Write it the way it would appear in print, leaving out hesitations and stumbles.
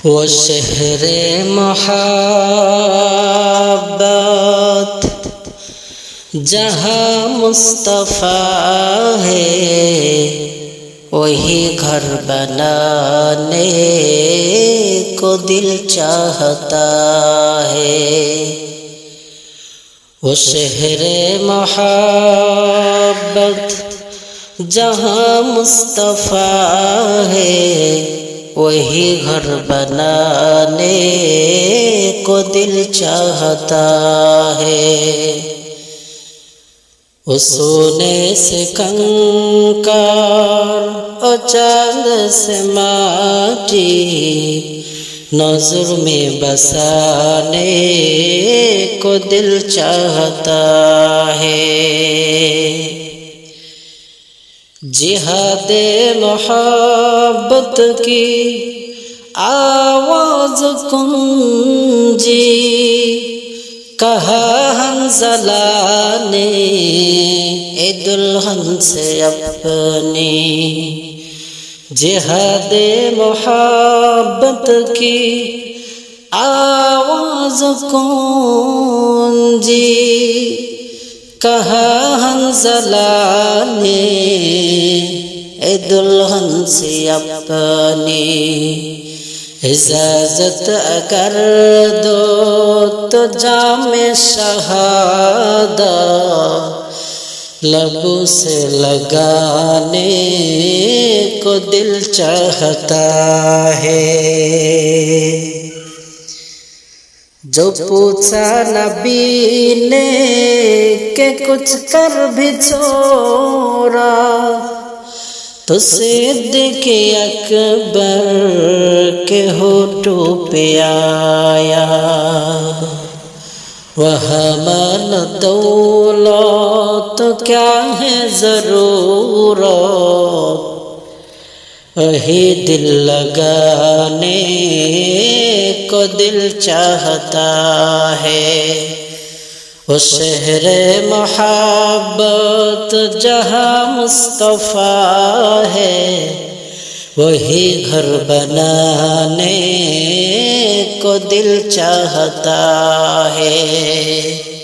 وہ شہر محبت جہاں مصطفیٰ ہے، وہی گھر بنانے کو دل چاہتا ہے۔ وہ شہر محبت جہاں مصطفیٰ ہے، وہی گھر بنانے کو دل چاہتا ہے۔ وہ سونے سے کنکر اور چاند سے ماٹی نظر میں بسانے کو دل چاہتا ہے۔ جہاد محبت کی آواز گونجی، کہا حنظلہ نے اے دلہن سے اپنی۔ جہاد محبت کی آواز گونجی، کہا حنظلہ نے اے دلہن سے اپنی۔ اجازت اگر دو تو جام شہادت لبوں سے لگانے کو دل چاہتا ہے۔ جو پوچھا نبی نے کہ کچھ کر بھی چھوڑا، تو صدیق اکبر کے ہونٹوں پہ آیا۔ وَحَمَلَ دولت تو کیا ہے ضرورت، وہی دل لگانے کو دل چاہتا ہے۔ وہ شہر محبت جہاں مصطفیٰ ہے، وہی گھر بنانے کو دل چاہتا ہے۔